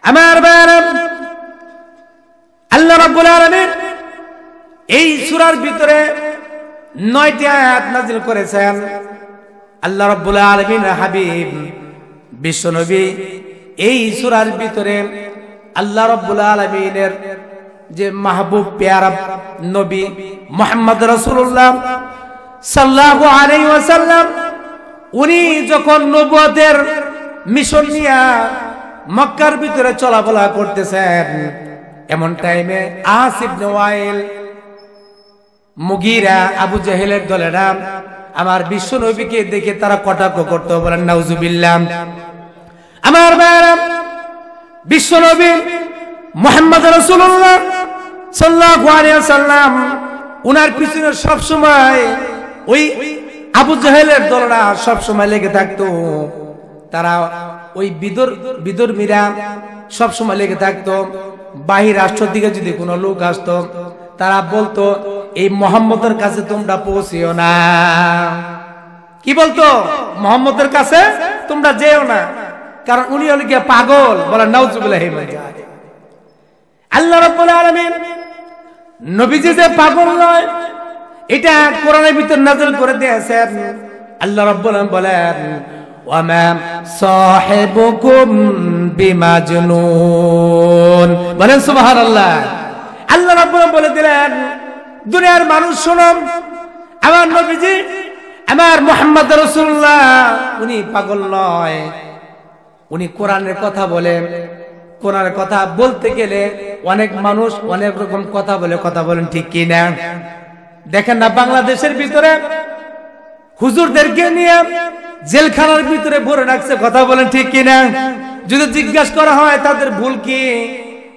আমার ভাইরা, আল্লাহ রাব্বুল আলামিন এই সূরার ভিতরে 9টি আয়াত নাযিল করেছেন। আল্লাহ রাব্বুল আলামিনের হাবিব বিশ্বনবী এই সূরার ভিতরে আল্লাহ রাব্বুল আলামিনের যে মাহবুব প্যারা নবী মুহাম্মদ রাসূলুল্লাহ সাল্লাল্লাহু আলাইহি ওয়াসাল্লাম উনি যখন নবুয়তের মিশন নিয়ে মক্কার ভিতরে চলাফেরা করতেছেন, এমন টাইমে আস ইবনে ওয়াইল, মুগীরা, আবু জাহেলের দলেরা আমার বিশ্ব নবীকে দেখে তারা কটাক্ষ করতে বলেন নাউজুবিল্লাহ। আমার ভাইরা, বিশ্ব নবী মুহাম্মদ রাসূলুল্লাহ সাল্লাল্লাহু আলাইহি ওয়াসাল্লাম উনার পিছনে সব সময় ওই আবু জাহেলের দলরা সব সময় লেগে থাকতো। তারা ওই বিদর্মীরা সব সময় লেগে থাকতো। বাহির রাষ্ট্র থেকে যদি কোনো লোক আসতো, তারা বলতো এই মুহাম্মদের কাছে তোমরা পৌঁছিও না। কি বলতো? মুহাম্মদের কাছে তোমরা যেও না, কারণ উনি হলো কি পাগল। বলেন নাউজুবিল্লাহ। আল্লাহ রাব্বুল আলামিন নবীজি যে পাগল নয়, এটা কোরআনের ভিতর নাযিল করে দিয়েছেন। আল্লাহ রাব্বুল আলামিন বলেন ওয়ামা সাহিবুকুম বিমাজনুন। বলেন সুবহানাল্লাহ। আল্লাহ রাব্বুল আলামিন বলে দিলেন, দুনিয়ার মানুষ শোনো, আমার নবীজি আমার মুহাম্মদ রাসূলুল্লাহ উনি পাগল নয়, উনি কোরআনের কথা বলে। কোরআনের কথা বলতে গেলে অনেক মানুষ অনেক রকম কথা বলে, কথা বলেন ঠিক কি না? দেখেন না, বাংলাদেশের ভিতরে হুজুরদেরকে নিয়ে জেলখানার ভিতরে ভরে রাখছে, কথা বলেন ঠিক কি না? যদি জিজ্ঞাসা করা হয় তাদের ভুল কি,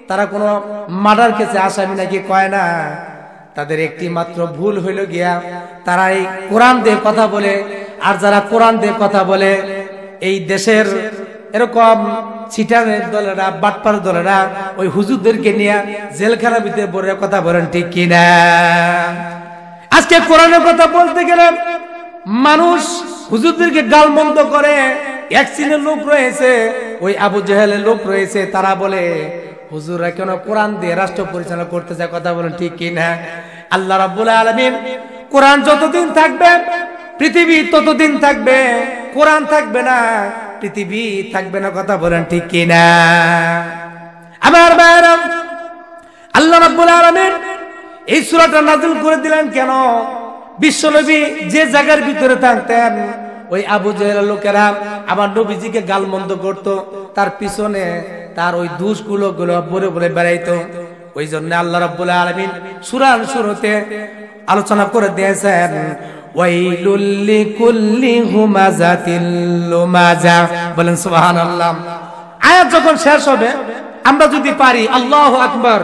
তারা কোনো মার্ডার কেসে আসামি নাকি কয় না। তাদের একটি মাত্র ভুল হইল গিয়া তারা এই কোরআন দিয়ে কথা বলে। আর যারা কোরআন দিয়ে কথা বলে, এই দেশের এরকম চিটারের দলেরা, বাটপার দলেরা ওই হুজুরদেরকে নিয়ে জেলখানার ভিতরে ভরে কথা বলেন ঠিক কি না? আজকে কোরআনের কথা বলতে গেলে মানুষ হুজুরদেরকে গালমন্দ করে। এক শ্রেণীর লোক রয়েছে, ওই আবু জাহেলের লোক রয়েছে, তারা বলে হুজুররা কেন কোরআন দিয়ে রাষ্ট্র পরিচালনা করতে চায়, কথা বলেন ঠিক কি না? আল্লাহ রাব্বুল আলামিন কোরআন যতদিন থাকবে পৃথিবী ততদিন থাকবে, কোরআন থাকবে না পৃথিবী থাকবে না, কথা বলেন ঠিক কি না? আমার ভাইরা, আল্লাহ রাব্বুল আলামিন এই সূরাটা নাযিল করে দিলেন কেন? বিশ্বনবী যে জায়গার ভিতরে থাকতেন, ওই আবু জাহেলের লোকেরা আমার নবীজিকে গালমন্দ করত, তার পিছনে তার ওই দোষগুলো বলে বলে বেড়াইতো। ওই জন্য আল্লাহ রাব্বুল আলামিন সূরার শুরুতে আলোচনা করে দিয়েছেন ওয়াইলুল লিকুল্লি হুমাযাতিল লুমাযা। বলেন সুবহানাল্লাহ। আয়াত যখন শেষ হবে, আমরা যদি পারি আল্লাহু আকবার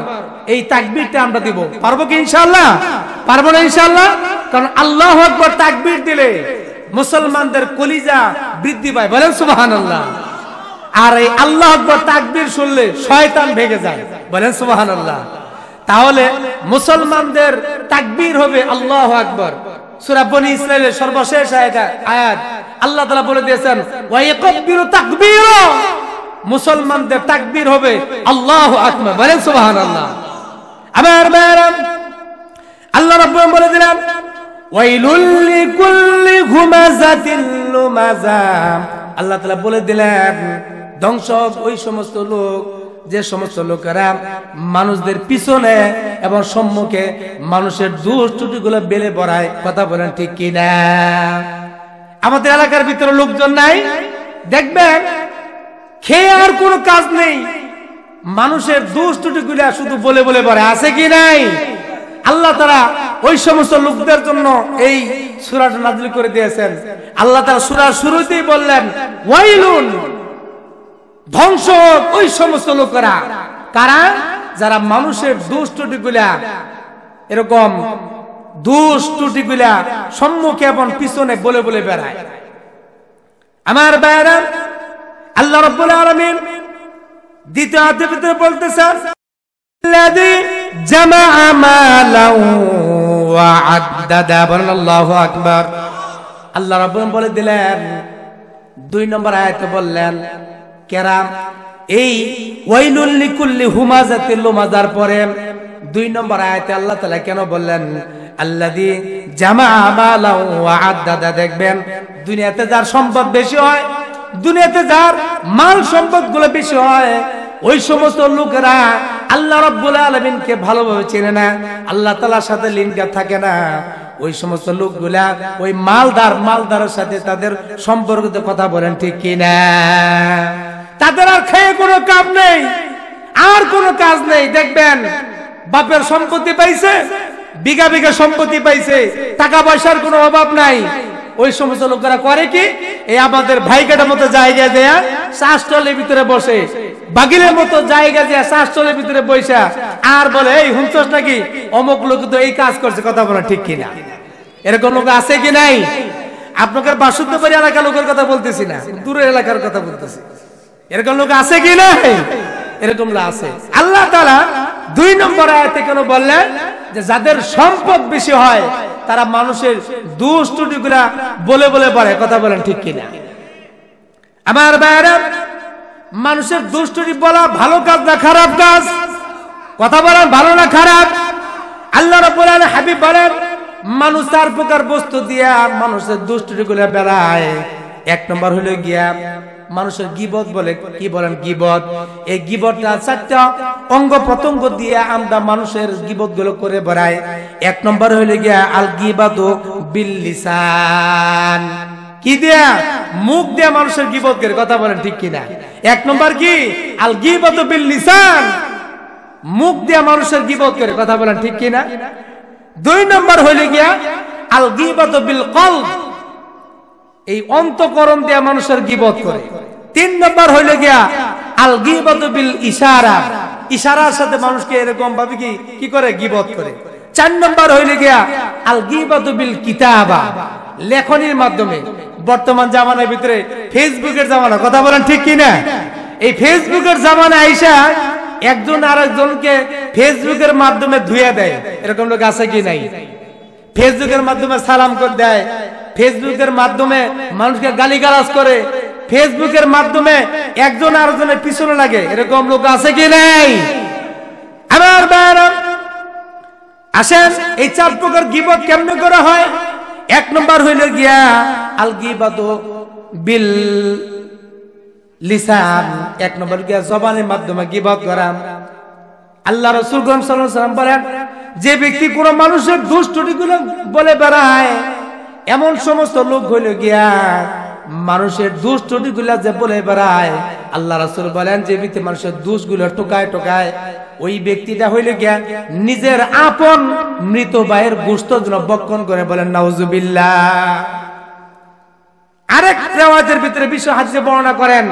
এই তাকবীরটা আমরা দিব। পারবো কি ইনশাআল্লাহ? পারবো না ইনশাআল্লাহ? কারণ আল্লাহু আকবার তাকবীর দিলে মুসলমানদের কলিজা বৃদ্ধি পায়। বলেন সুবহানাল্লাহ। আর এই আল্লাহু আকবার তাকবীর শুনলে শয়তান ভেগে যায়। বলেন সুবহানাল্লাহ। তাহলে মুসলমানদের তাকবীর হবে আল্লাহু আকবার। সূরা বনী ইসরাঈলের সর্বশেষ আয়াত আল্লাহ তাআলা বলে দিয়েছেন ওয়া ইয়াকবিরু তাকবীরা, মুসলমানদের তাকবীর হবে আল্লাহু আকবার। বলেন সুবহানাল্লাহ। আমার ভাইরা, আল্লাহ রাব্বুল বলে দিলেন ওয়াইলুল লিকুল্লি হুমাযাতিল লুমাযা। আল্লাহ তাআলা বলে দিলেন ধ্বংস ওই সমস্ত লোক, যে সমস্ত লোকেরা মানুষদের পিছনে এবং সম্মুখে মানুষের দোষ ত্রুটিগুলো বেলে বড়ায়, কথা বলেন ঠিক কি না? আমাদের এলাকার ভিতরে লোকজন নাই, দেখবেন খেয়ে আর কোনো কাজ নেই, মানুষের দোষ ত্রুটিগুলো শুধু বলে বলে বড়ায়, আছে কি নাই? আল্লাহ তাআলা ওই সমস্ত লোকদের জন্য এই সূরাটা নাযিল করে দিয়েছেন। আল্লাহ তাআলা সূরার শুরুতেই বললেন ওয়াইলুন, ধ্বংস ওই সমস্ত লোকেরা, কারা? যারা মানুষের দোষ ত্রুটিগুলা, এরকম দোষ ত্রুটিগুলা সম্মুখে এবং পিছনে বলে বলে বেড়ায়। আমার ভাইরা, আল্লাহ রাব্বুল আলামিন দ্বিতীয় আয়াতের ভিতরে বলতেছেন আল্লাযী জামাআ মালাও ওয়া আদ্দাদা। বলেন আল্লাহু আকবার। আল্লাহ রাব্বুল বলে দিলেন, 2 নম্বর আয়াতে বললেন কেরাম এই ওয়াইলুল লিকুল্লি হুমাযাতিল লুমাযার পরে 2 নম্বর আয়াতে আল্লাহ তাআলা কেন বললেন আল্লাযী জামাআ মালাও ওয়া আদ্দাদা। দেখবেন দুনিয়াতে যার সম্পদ বেশি হয়, দুনিয়াতে যার মাল সম্পদগুলো বেশি হয়, ওই সমস্ত লোকেরা আল্লাহ রাব্বুল আলামিনকে ভালোভাবে চেনে না, আল্লাহ তাআলার সাথে লিঙ্ক থাকে না। ওই সমস্ত লোকগুলা ওই মালদারের সাথে তাদের সম্পর্কিত কথা বলেন ঠিক কিনা? তাদের আর খেয়ে কোনো কাজ নেই, আর কোনো কাজ নেই। দেখবেন বাপের সম্পত্তি পাইছে, বিঘা বিঘা সম্পত্তি পাইছে, টাকা পয়সার কোনো অভাব নাই। ওই সমস্ত লোকেরা করে কি, এই আমাদের ভাইকাটার মতো জায়গা দেয়া শ্বাসটলের ভিতরে বসে, বাগিলের মতো জায়গা দেয়া শ্বাসটলের ভিতরে বসে আর বলে এই হুঁচস নাকি অমুক লোক তো এই কাজ করছে। কথা বলা ঠিক কিনা? এরকম লোক আছে কি নাই? আপনাকে বাসুদ্ধবাড়ি এলাকার লোকের কথা বলতেছি না, দূরের এলাকার কথা বলতেছি। এরকম লোক আছে কি নাই? এরকম লোক আছে। আল্লাহ তাআলা 2 নম্বর আয়াতে কেন বললেন যে যাদের সম্পদ বেশি হয় তারা মানুষের দোষ ত্রুটিগুলা বলে বলে পড়ে। কথা বলেন ঠিক কিনা? আমার ভাইরা, মানুষের দোষ ত্রুটি বলা ভালো কাজ না খারাপ কাজ? কথা বলেন ভালো না খারাপ? আল্লাহ রাব্বুল আলামিন হাবিব বলেন মানুষ 4 প্রকার বস্তু দিয়া মানুষের দোষ ত্রুটিগুলা বেড়ায়। 1 নম্বর হলো গিয়া মানুষের গীবত বলে। কি বলেন? গীবত। এই গীবতটা 4টা অঙ্গ প্রত্যঙ্গ দিয়ে আমরা মানুষের গীবত গুলো করে বেড়াই। 1 নম্বর হইলে গিয়া আল গীবাতু বিল লিসান। কি দিয়া? মুখ দিয়ে মানুষের গীবত করে। কথা বলেন ঠিক কিনা? 1 নম্বর কি? আল গীবাতু বিল লিসান, মুখ দিয়ে মানুষের গীবত করে। কথা বলেন ঠিক কিনা? 2 নম্বর হইলে গিয়া আল গীবাতু বিল কলব, এই অন্তঃকরণ দিয়ে মানুষের গীবত করে। 3 নম্বর হইলে গিয়া আল গীবাতু বিল ইশারা, ইশারার সাথে মানুষকে এরকম ভাবে কি করে গীবত করে। 4 নম্বর হইলে গিয়া আল গীবাতু বিল কিতাবা, লেখনির মাধ্যমে। বর্তমান জামানার ভিতরে ফেসবুকের জামানা। কথা বলেন ঠিক কিনা? এই ফেসবুকের জামানা আইসা একজন আরেকজনকে ফেসবুকের মাধ্যমে ধুয়ে দেয়। এরকম লোক আছে কি নাই? ফেসবুকের মাধ্যমে সালাম করে দেয়, ফেসবুকের মাধ্যমে মানুষকে গালিগালাজ করে, ফেসবুকের মাধ্যমে একজন আরেকজনের পিছনে লাগে। এরকম লোক আছে কি নাই? আমার ভাইরা আসেন, এই 4 প্রকার গীবত কেমনে করা হয়? 1 নম্বর হইল গিয়া আল গীবাতু বিল লিসান, 1 নম্বর গিয়া জবানের মাধ্যমে গীবত করা। আল্লাহ রাসূল সাল্লাল্লাহু আলাইহি ওয়াসাল্লাম বলেন যে ব্যক্তি কোন মানুষের দোষ ত্রুটিগুলো বলে বেড়ায়, এমন সমস্ত লোক হইল গিয়া মানুষের দোষ ত্রুটিগুলা যে বলে বেড়ায়, আল্লাহ রাসূল বলেন যে ব্যক্তি মানুষের দোষগুলো টোকায় টোকায়, ওই ব্যক্তিটা হইল গিয়া নিজের আপন মৃত ভাইয়ের গোশত যেন বক্ষণ করে। বলেন নাউজুবিল্লাহ। আরেক রিওয়ায়াতের ভিতরে বিশ্ব হাদিসে বর্ণনা করেন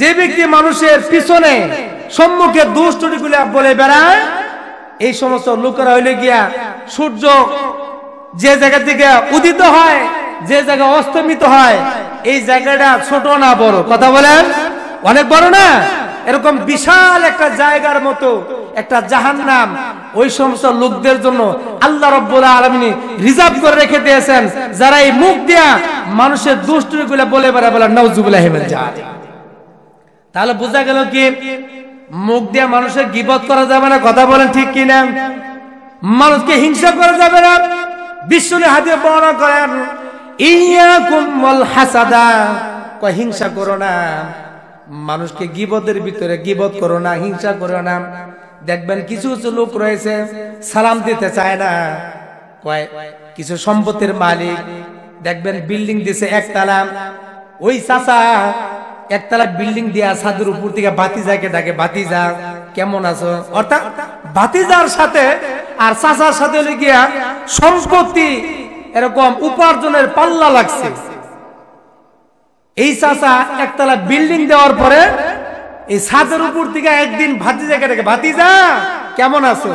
যে ব্যক্তি মানুষের পিছনে সম্মুখে দোষ ত্রুটিগুলা বলে বেড়ায়, এই সমস্ত লোকেরা হইল গিয়া সূর্য যে জায়গা থেকে উদিত হয়, যে জায়গা অস্তমিত হয়, এই জায়গাটা ছোট না বড়? কথা বলেন অনেক বড় না? এরকম বিশাল একটা জায়গার মতো একটা জাহান্নাম ওই সমস্ত লোকদের জন্য আল্লাহ রাব্বুল আলামিন রিজার্ভ করে রেখে দিয়েছেন, যারা এই মুখ দিয়া মানুষের দুষ্টুগুলো বলে বেড়ায়। বলে নাউজুবিল্লাহি মিনাল জাহাল। তাহলে বোঝা গেল কি মুখ দিয়া মানুষের গীবত করা যাবে না। কথা বলেন ঠিক কিনা? মানুষকে হিংসা করা যাবে না। বিশ্বনবী হাদিসে বর্ণনা করেন ইয়াকুম ওয়াল হাসাদা, কয় হিংসা করো না, মানুষকে গীবতের ভিতরে গীবত করো না, হিংসা করো না। দেখবেন কিছু কিছু লোক রয়েছে সালাম দিতে চায় না। কয় কিছু সম্পত্তির মালিক দেখবেন বিল্ডিং দিছে একতলা, ওই চাচা একতলা বিল্ডিং দিয়া ছাদের উপর থেকে ভাতিজাকে ডাকে, ভাতিজা কেমন আছো? অর্থাৎ ভাতিজার সাথে আর চাচার সাথে গিয়া সম্পত্তি এরকম উপার্জনের পাল্লা লাগছে। এই চাচা একতলা বিল্ডিং দেওয়ার পরে এই ছাদের উপর থেকে একদিন ভাতিজাকে ডাকে, ভাতিজা কেমন আছো?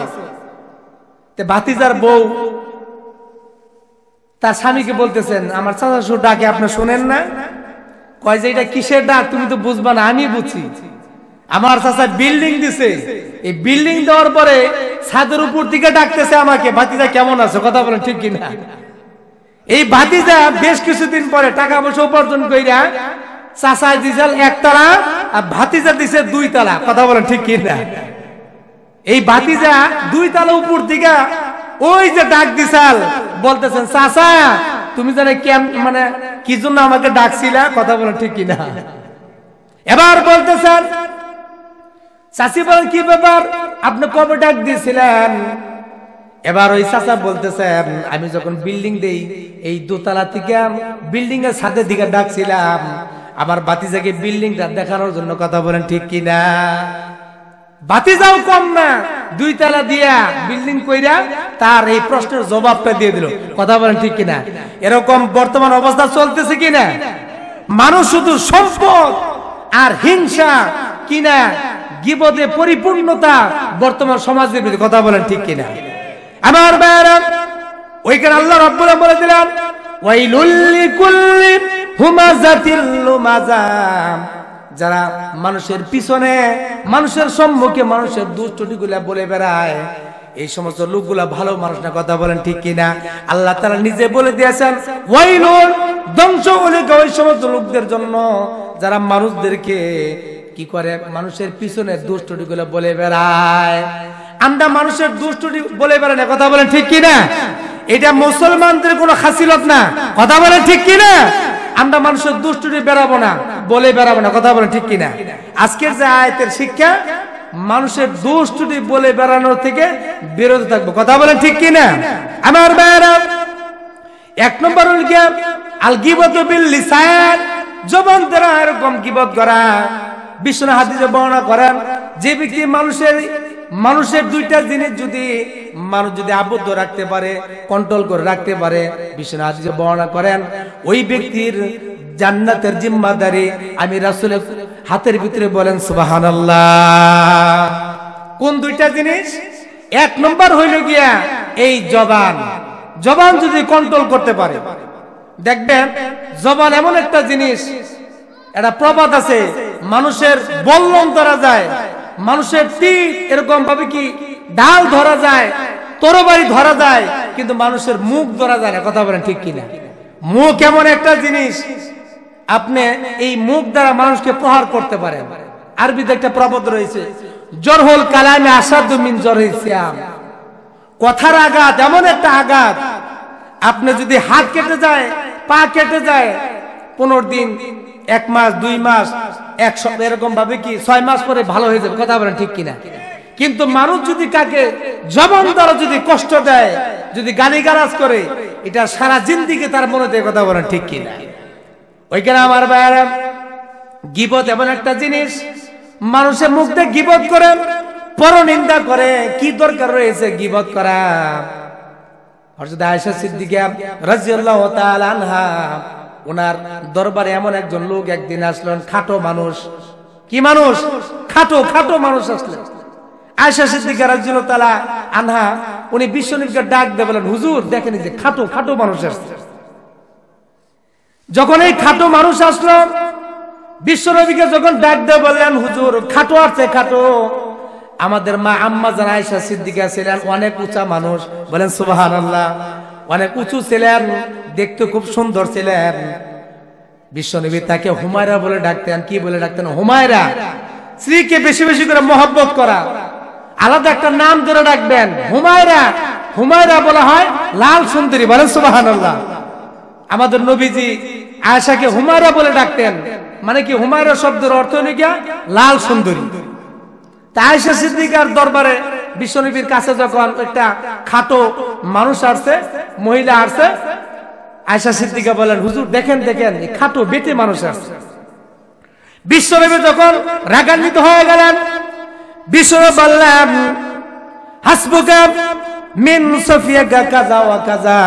ভাতিজার বউ তার স্বামীকে বলতেছেন আমার চাচা শ্বশুর ডাকে আপনি শোনেন না? কয় যে এটা কিসের ডাক তুমি তো বুঝবা না, আমি বুঝি। আমার চাচা বিল্ডিং দিছে, এই বিল্ডিং দেওয়ার পরে ছাদের উপর থেকে ডাকতেছে আমাকে, ভাতিজা কেমন আছো? কথা বলেন ঠিক কিনা? এই ভাতিজা বেশ কিছুদিন পরে টাকা পয়সা উপার্জন কইরা চাচা দিছিল একতলা আর ভাতিজা দিছে 2 তালা। কথা বলেন ঠিক কি না? এই ভাতিজা 2 তালা উপর দিকে ওই যে ডাক দিছাল, বলতেছেন চাচা তুমি জানে কেন মানে কি জন্য আমাকে ডাকছিলা? কথা বলেন ঠিক কি না? এবার বলতেছেন চাচি বলেন কি ব্যাপার, আপনি কবে ডাক দিয়েছিলেন? এবার ওই চাচা বলতেছেন আমি যখন বিল্ডিং দেই এই 2 তালা থেকে বিল্ডিং এর সাথে দিকে ডাকছিলাম আমার ভাতিজাকে বিল্ডিংটা দেখানোর জন্য। কথা বলেন ঠিক কি না? ভাতিজাও কম না, 2 তালা দিয়া বিল্ডিং কইরা তার এই প্রশ্নের জবাবটা দিয়ে দিল। কথা বলেন ঠিক কিনা? এরকম বর্তমান অবস্থা চলতেছে কিনা? মানুষ শুধু সম্পদ আর হিংসা কিনা গীবতে পরিপূর্ণতা বর্তমান সমাজের ভিতরে। কথা বলেন ঠিক কিনা? আমার ভাইরা, ওইখানে আল্লাহ রাব্বুল আলামিন বলে দিলেন ওয়াইলুল লিকুল্লি হুমাযাতিল লুমাযা, যারা মানুষের পিছনে মানুষের সম্মুখে মানুষের দুষ্টটিগুলা বলে বেড়ায়, এই সমস্ত লোকগুলা ভালো মানুষ না। কথা বলেন ঠিক কিনা? আল্লাহ তাআলা নিজে বলে দিয়েছেন ওয়াইলুন, ধ্বংস হলে ওই সমস্ত লোকদের জন্য যারা মানুষদেরকে কি করে মানুষের পিছনে দুষ্টটিগুলা বলে বেড়ায়। আমরা মানুষের দুষ্টটি বলে বেড়াই না। কথা বলেন ঠিক কিনা? এটা মুসলমানদের কোনো খাসিলত না। কথা বলেন ঠিক কিনা? আমরা মানুষের দুষ্টটি বেড়াবো না, বলে বেড়াবো না। কথা বলেন ঠিক কিনা? আজকের যে আয়াতের শিক্ষা, মানুষের দুষ্টটি বলে বেড়ানোর থেকে বিরত থাকবো। কথা বলেন ঠিক কিনা? আমার ভাইরা, 1 নম্বর হল কি আল গীবতু বিল লিসান, জবান দ্বারা এরকম গীবত করা। বিশ্বনবী হাদিসে বর্ণনা করেন যে ব্যক্তি মানুষের 2টা জিনিস যদি মানুষ যদি আবদ্ধ রাখতে পারে, কন্ট্রোল করে রাখতে পারে, বিশ্বনবী হাদিসে বর্ণনা করেন ওই ব্যক্তির জান্নাতের জিম্মাদারি আমি রাসূলের হাতের ভিতরে। বলেন সুবহানাল্লাহ। কোন 2টা জিনিস? 1 নম্বর হইল গিয়া এই জবান। জবান যদি কন্ট্রোল করতে পারে, দেখবেন জবান এমন একটা জিনিস, এটা প্রবাদ আছে, মানুষের বল্লম ধরা যায়, মানুষের তীর এরকম ভাবে কি ঢাল ধরা যায়, তরবারি ধরা যায়, কিন্তু মানুষের মুখ ধরা যায় না। কথা বলেন ঠিক কিনা? মুখ এমন একটা জিনিস, আপনি এই মুখ দ্বারা মানুষকে প্রহার করতে পারেন। আরবিতে একটা প্রবাদ রয়েছে জরহুল কালামে আসাদু মিন জরহিস সিয়াম, কথার আঘাত এমন একটা আঘাত, আপনি যদি হাত কেটে যায়, পা কেটে যায়, 15 দিন, 1 মাস, 2 মাস, 1 সপ্তাহ এরকম ভাবে কি 6 মাস পরে ভালো হয়ে যাবে। কথা বলেন ঠিক কিনা? কিন্তু মানুষ যদি কাকে জবান দ্বারা যদি কষ্ট দেয়, যদি গালিগালাজ করে, এটা সারা জিন্দেগি তার মনে দেয়। কথা বলেন ঠিক কিনা? ওইখানে আমার ভাইরা, গীবত এমন একটা জিনিস, মানুষের মুখ দিয়ে গীবত করে, পরনিন্দা করে, কি দরকার রয়েছে গীবত করা? হযরত আয়েশা সিদ্দিকা রাদিয়াল্লাহু তাআলা আনহা, ওনার দরবারে এমন একজন লোক একদিন আসলেন, খাটো মানুষ। কি মানুষ? খাটো মানুষ আসলেন। আয়েশা সিদ্দিকা রাদিয়াল্লাহু তাআলা আনহা উনি বিশ্বনবীকে ডাক দিয়ে বলেন হুজুর দেখেন যে খাটো মানুষ আসছে। যখন এই খাটো মানুষ আসলো, বিশ্বনবীকে যখন ডাক দিয়ে বললেন হুজুর খাটো আসছে, খাটো। আমাদের মা আম্মা জান আয়েশা সিদ্দিকা ছিলেন অনেক উঁচা মানুষ। বলেন সুবহানাল্লাহ। অনেক উঁচু ছিলেন, দেখতে খুব সুন্দর ছিলেন। বিশ্বনবী তাকে হুমায়রা বলে ডাকতেন। কি বলে ডাকতেন? হুমায়রা। স্ত্রীকে বেশি বেশি করে মহব্বত করা, আলাদা একটা নাম ধরে ডাকবেন হুমায়রা। হুমায়রা বলা হয় লাল সুন্দরী। বলেন সুবহানাল্লাহ। আমাদের নবীজি আয়েশাকে হুমায়রা বলে ডাকতেন, মানে কি হুমায়রা শব্দের অর্থ হলো কি লাল সুন্দরী। আয়েশা সিদ্দিকার দরবারে বিশ্বনবীর কাছে যখন একটা খাটো মানুষ আসছে, মহিলা আসছে, আয়েশা সিদ্দিকা বলেন হুজুর দেখেন এই খাটো বেটে মানুষ আসছে। বিশ্বনবী যখন রাগান্বিত হয়ে গেলেন, বিশ্বনবী বললেন হাসবুকা মিন সফিয়াকা কাযা ওয়া কাযা।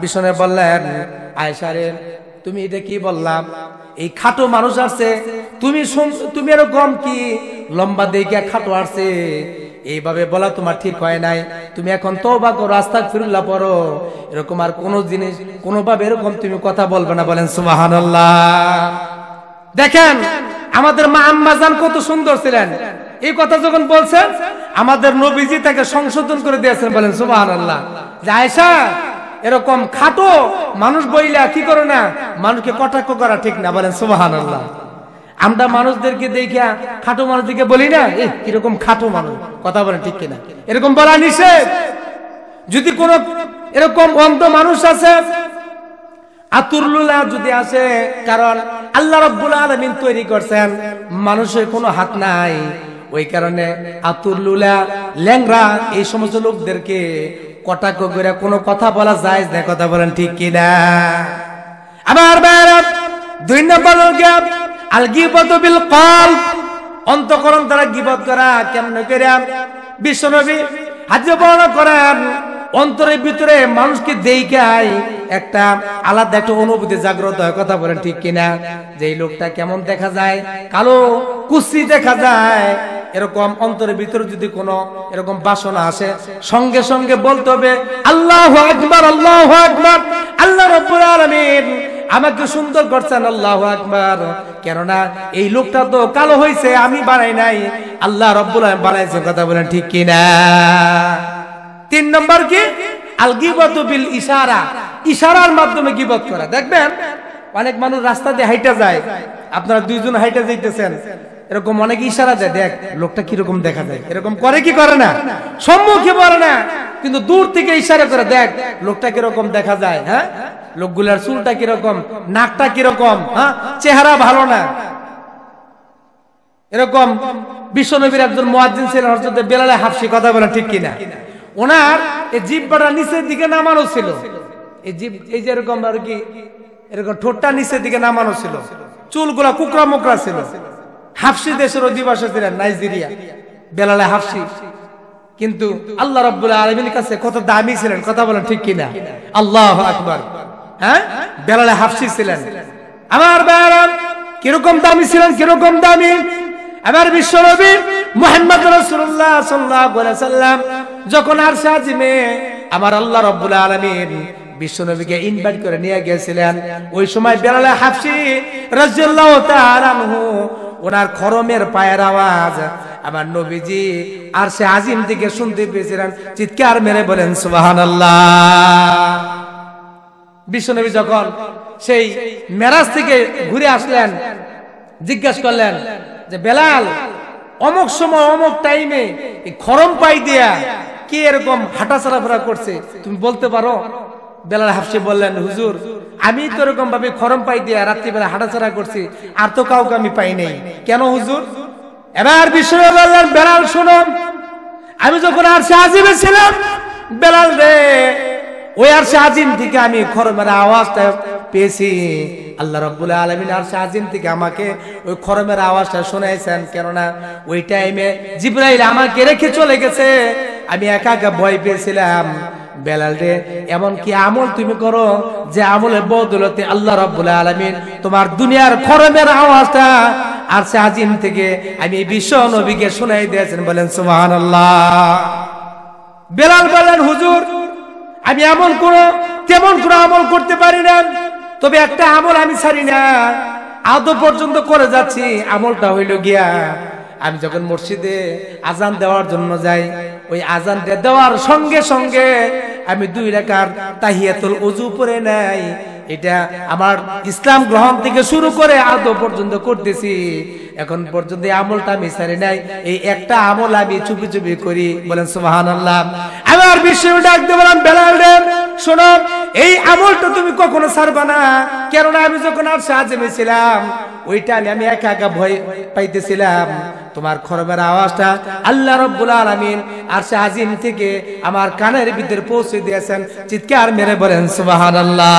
বিশ্বনবী বললেন আয়েশা রে তুমি এটা কি বললাম? এই খাটো মানুষ আসছে, তুমি এরকম কি লম্বা দেখে খাটো আসছে, এইভাবে বলা তোমার ঠিক হয় নাই। তুমি এখন তওবা করো, আস্তাগফিরুল্লাহ পড়ো, এরকম আর কোন জিনিস কোনোভাবে এরকম তুমি কথা বলবে না। বলেন সুবহানাল্লাহ। দেখেন আমাদের মা আম্মা জান কত সুন্দর ছিলেন। এই কথা যখন বলছেন, আমাদের নবীজি তাকে সংশোধন করে দিয়েছেন। বলেন সুবহানাল্লাহ। যে আয়েশা এরকম খাটো মানুষ বইলা কি করো না, মানুষকে কটাক্ষ করা ঠিক না। বলেন সুবহানাল্লাহ। আমরা মানুষদেরকে দেখা খাটো মানুষদেরকে বলি না কিরকম খাটো মানুষ, কথা বলেন ঠিক কিনা? এরকম বলা নিষেধ। যদি কোন এরকম অন্ধ মানুষ আছে, আতুরলুলা যদি আসে, কারণ আল্লাহ রাব্বুল আলামিন তৈরি করছেন মানুষের কোনো হাত নাই, ওই কারণে আতুরলুলা ল্যাংরা এই সমস্ত লোকদেরকে কটাক্ষ করে কোনো কথা বলা যায় না, কথা বলেন ঠিক কিনা? আমার ভাইরা, 2 নম্বর আল গীবাতু বিল কলব, অন্তঃকরণ দ্বারা গীবত করা। কেমনে করে? বিশ্বনবী হাদিসে বর্ণনা করেন, অন্তরের ভিতরে মানুষকে দেখায় একটা আলাদা একটা অনুভূতি জাগ্রত হয়, কথা বলেন ঠিক কিনা? যে এই লোকটা কেমন দেখা যায়, কালো কুচি দেখা যায়, এরকম অন্তরের ভিতরে যদি কোনো এরকম বাসনা আসে, সঙ্গে সঙ্গে বলতে হবে আল্লাহু আকবার, আল্লাহু আকবার, আল্লাহ রাব্বুল আলামিন আমাকে সুন্দর করছেন, আল্লাহু আকবার। কেননা এই লোকটা তো কালো হয়েছে, আমি বানাই নাই, আল্লাহ রাব্বুল আলামিন বানাইছে, কথা বলেন ঠিক কিনা? 3 নম্বর কি? আল গীবাতু বিল ইশারা, ইশারার মাধ্যমে গীবত করা। দেখবেন অনেক মানুষ রাস্তা দিয়ে হাইটা যায়, আপনারা 2 জন হাইটা যাইতেছেন, এরকম অনেক ইশারা দেয়, দেখ লোকটা কিরকম দেখা যায়, এরকম করে কি করে না? সম্মুখে বলে না, কিন্তু দূর থেকে ইশারা করে, দেখ লোকটা কিরকম দেখা যায়, হ্যাঁ লোকগুলার চুলটা কিরকম, নাকটা কিরকম, হ্যাঁ চেহারা ভালো না। এরকম বিশ্বনবীর একজন মুয়াজ্জিন ছিলেন হযরত বেলাল হাবশী, কথা বলেন ঠিক কিনা? ওনার এই জিহ্বাটা নিচের দিকে নামানো ছিল, এই জিহ্ব এই যে এরকম আর কি, এরকম ঠোঁটটা নিচের দিকে নামানো ছিল, চুলগুলা কুকরা মুকরা ছিল। হাবশী দেশের অধিবাসী ছিলেন, নাইজেরিয়া, বেলাল হাবশী। কিন্তু আল্লাহ রাব্বুল আলামিনের কাছে কত দামি ছিলেন, কথা বলেন ঠিক কিনা? আল্লাহু আকবার। হ্যাঁ, বেলাল হাবশী ছিলেন। আমার ভাইরা, কিরকম দামি ছিলেন, কিরকম দামি! আমার বিশ্বনবী মুহাম্মদ রাসূলুল্লাহ সাল্লাল্লাহু আলাইহি ওয়াসাল্লাম যখন আরশে আজিমে আমার আল্লাহ রাব্বুল আলামিন বিশ্বনবীকে ইনভাইট করে নিয়ে গিয়েছিলেন, ওই সময় বেলাল হাবশী রাদিয়াল্লাহু তাআলা আনহু ওনার খরমের পায়ের আওয়াজ আমার নবীজি আরশে আজিম থেকে শুনতে পেয়েছিলেন। চিৎকার মেরে বলেন সুবহানাল্লাহ। বিশ্বনবী যখন সেই মেরাজ থেকে ঘুরে আসলেন, জিজ্ঞাসা করলেন যে বেলাল, অমুক সময় অমুক টাইমে খরম পাই দিয়া কে এরকম হাঁটা চলাফেরা করছে, তুমি বলতে পারো? বেলাল হাবশী বললেন, হুজুর আমি তো এরকম ভাবে খরম পাই দিয়া রাত্রিবেলা হাঁটাচলা করছি, আর তো কাউকে আমি পাই নাই। কেন হুজুর? এবার বিশ্বনবী বললেন, বেলাল শোনো, আমি যখন আরশে আজিমে ছিলাম, বেলাল রে, ওই আরশে আজিম থেকে আমি খরমের আওয়াজটা পেয়েছি। আল্লাহ রাব্বুল আলামিন আরশে আজিম থেকে আমাকে ওই খরমের আওয়াজটা শোনাইছেন। কেননা ওই টাইমে জিবরাইল আমাকে রেখে চলে গেছে, আমি একা একা ভয় পেয়েছিলাম। বেলাল রে, এমন কি আমল তুমি করো যে আমলের বদৌলতে আল্লাহ রাব্বুল আলামিন তোমার দুনিয়ার খরমের আওয়াজটা আরশে আজিম থেকে আমি বিশ্ব নবীকে শোনাই দিয়েছেন? বলেন সুবহানাল্লাহ। বেলাল বলেন, হুজুর আমি এমন কোন তেমন কোন আমল করতে পারি না, তবে একটা আমল আমি ছাড়ি না, আদৌ পর্যন্ত করে যাচ্ছি। আমলটা হইল গিয়া, আমি যখন মসজিদে আজান দেওয়ার জন্য যাই, ওই আজান দেওয়ার সঙ্গে সঙ্গে আমি 2 রাকাত তাহিয়াতুল ওযু পড়ে নাই। এটা আমার ইসলাম গ্রহণ থেকে শুরু করে আদৌ পর্যন্ত করতেছি, এখন পর্যন্ত এই আমলটা আমি ছাড়ি নাই। এই একটা আমল আমি চুপি চুপি করি। বলেন সুবহানাল্লাহ। আমার বিশ্বনবী ডাকতে বলেন, বেলাল রে শোনো, এই আমলটা তুমি কখনো ছাড়বা না। কেননা আমি যখন আরশে আজিমে ছিলাম, ওইটা আমি একা একা ভয় পাইতেছিলাম। তোমার খরমের আওয়াজটা আল্লাহ রাব্বুল আলামিন আরশে আজিম থেকে আমার কানের ভিতরে পৌঁছে দিয়েছেন। চিৎকার মেরে বলেন সুবহানাল্লাহ।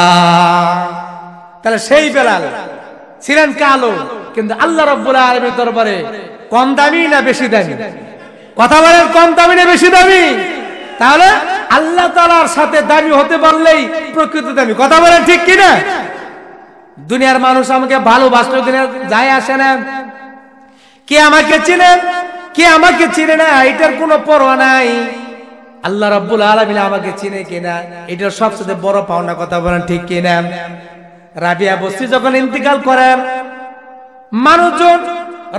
তাহলে সেই বেলাল ছিলেন কালো, কিন্তু আল্লাহ রাব্বুল আলামিনের দরবারে কম দামি না বেশি দামি? কথা বলেন, কম দামি না বেশি দামি? তাহলে আল্লাহ তাআলার সাথে দামি হতে পারলেই প্রকৃত দামি। কথা বলেন ঠিক কিনা? দুনিয়ার মানুষ আমাকে ভালোবাসলো কিনা যায় আসে না, কে আমাকে চিনে কে আমাকে চিনে না এটার কোনো পরোয়া নাই। আল্লাহ রাব্বুল আলামিন আমাকে চিনে কিনা এটার সবচেয়ে বড় পাওনা। কথা বলেন ঠিক কিনা? রাবিয়া বস্তি যখন ইন্তিকাল করেন, মানুষজন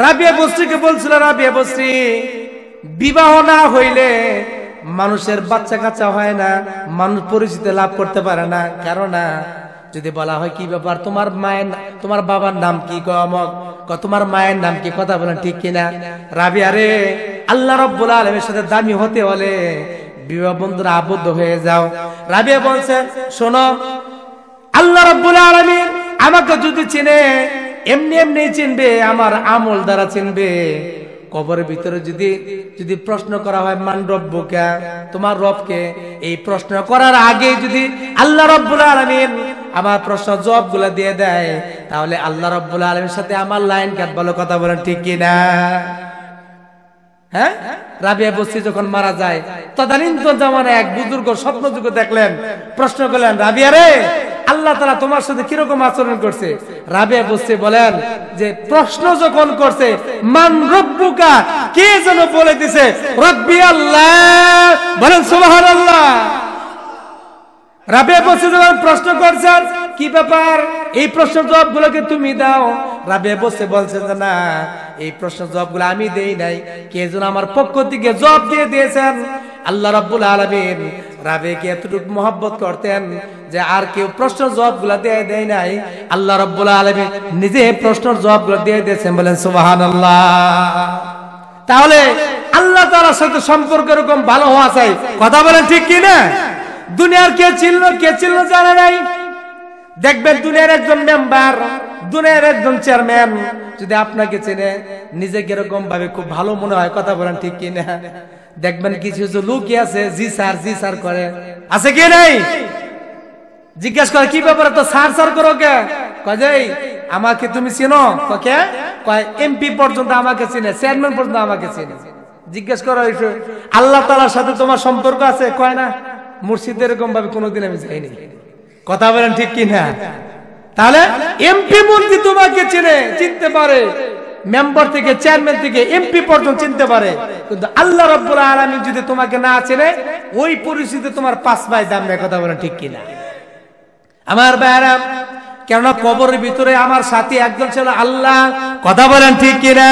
রাবিয়া বস্তিকে বলছিল, রাবিয়া বস্তি, বিবাহ না হইলে মানুষের বাচ্চা কাচ্চা হয় না, মানুষ পরিচিতি লাভ করতে পারে না। কেননা যদি বলা হয় কি ব্যাপার, তোমার বাবার নাম কি, তোমার মায়ের নাম কি, কথা বলেন ঠিক কিনা? রাবিয়া রে, আল্লাহ রাব্বুল আলামিনের সাথে দামি হতে হলে বিবাহ বন্ধুরা আবদ্ধ হয়ে যাও। রাবিয়া বলছেন, শোনো, আল্লাহ রাব্বুল আলামিন আমাকে যদি চিনে এমনি এমনি চিনবে, আমার আমল দ্বারা চিনবে। কবরের ভিতরে যদি প্রশ্ন করা হয় মান রব্বুকা, তোমার রবকে, এই প্রশ্ন করার আগে যদি আল্লাহ রাব্বুল আলামিন আমার প্রশ্ন জবাবগুলো দিয়ে দেয়, তাহলে আল্লাহ রাব্বুল আলামিনের সাথে আমার লাইন কাটবে। কথা বলেন ঠিক কিনা? হ্যাঁ, রাবিয়া বস্তি যখন মারা যায়, তদানীন্তন জামানায় এক বুজুর্গ স্বপ্ন যুগে দেখলেন, প্রশ্ন করলেন, রাবিয়া রে, আল্লাহ তাআলা তোমার সাথে কিরকম আচরণ করছে? রাবিয়া বস্তি বলেন যে প্রশ্ন যখন করছে মান রব্বুকা, কে যেন বলে দিছে রব্বি আল্লাহ, বলেন সুবহানাল্লাহ। রাবিয়া বস্তি যখন প্রশ্ন করছেন কি ব্যাপার, এই প্রশ্নের জবাবগুলোকে তুমি দাও, রাবিয়া বস্তি বলছে যে না, এই প্রশ্নের জবাবগুলো আমি দেই নাই, কে যেন আমার পক্ষ থেকে জবাব দিয়ে দিয়েছেন। আল্লাহ রাব্বুল আলামিন রাবিয়াকে এতটুকু মহব্বত করতেন যে আর কেউ প্রশ্নের জবাবগুলো দেয় নাই, আল্লাহ রাব্বুল আলামিন নিজে প্রশ্নের জবাবগুলো দিয়ে দিয়েছেন। বলেন সুবহানাল্লাহ। তাহলে আল্লাহ তাআলার সাথে সম্পর্ক এরকম ভালো হওয়া চাই। কথা বলেন ঠিক কি না? দুনিয়ার কে ছিল জানা নাই। দেখবেন দুনিয়ার একজন মেম্বার, দুনিয়ার একজন চেয়ারম্যান যদি আপনাকে চেনে, নিজেকে এরকম ভাবে খুব ভালো মনে হয়। কথা বলেন ঠিক কি না? দেখবেন কিছু কিছু লোক আছে জি স্যার করে, আছে কি নাই? জিজ্ঞাসা করে কি ব্যাপার, তো স্যার করো কে? কয় যে আমাকে তুমি চিনো? কয় এমপি পর্যন্ত আমাকে চিনে, চেয়ারম্যান পর্যন্ত আমাকে চিনে। জিজ্ঞেস করো আল্লাহ তাআলার সাথে তোমার সম্পর্ক আছে? কয় না, মুর্শিদ এরকম ভাবে কোনোদিন আমি যাইনি। কথা বলেন ঠিক কি না? তাহলে এমপি মন্ত্রী তোমাকে চিনতে পারে, মেম্বার থেকে চেয়ারম্যান থেকে এমপি পর্যন্ত চিনতে পারে, কিন্তু আল্লাহ রাব্বুল আলামিন যদি তোমাকে না চেনে, ওই পরিস্থিতিতে তোমার 5 ভাই দাম নেই। কথা বলেন ঠিক কিনা? আমার ভাইরা, কেননা কবরের ভিতরে আমার সাথী একজন ছিল আল্লাহ। কথা বলেন ঠিক কিনা?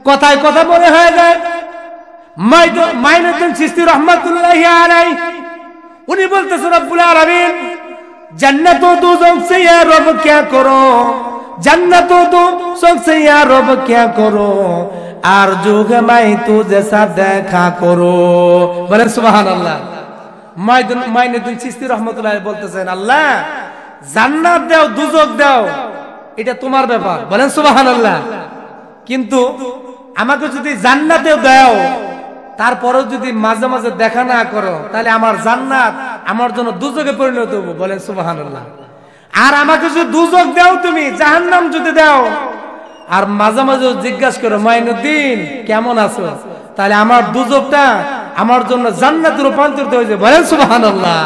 কথায় কথা মনে হয়ে যায়। মাইনুদ্দিন চিশতি রাহমাতুল্লাহি আলাইহি উনি বলতেছেন, রব্বুল আলামিন जन्नत व दोज़ख से या रब क्या करो, जन्नत व दोज़ख से या रब क्या करो, आरज़ू है मैं तुझे सा देखा करो। বলে সুবহানাল্লাহ। মাইনুদ্দিন চিশতি রাহমাতুল্লাহ বলতেছেন, আল্লাহ জান্নাত দাও দুজক দাও, এটা তোমার ব্যাপার। বলেন সুবহানাল্লাহ। কিন্তু আমাকে যদি জান্নাতেও দাও, তারপরেও যদি মাঝে মাঝে দেখা না করো, তাহলে আমার জান্নাত আমার জন্য দুজকে পরিণত হবে। বলেন সুবহানাল্লাহ। আর আমাকে যদি দুজক দাও, তুমি জাহান্নাম যদি দাও, আর মাঝে মাঝে জিজ্ঞাসা করো মাইনুদ্দিন কেমন আছো, তাহলে আমার দুজকটা আমার জন্য জান্নাতে রূপান্তরিত হয়ে যাবে। বলেন সুবহানাল্লাহ।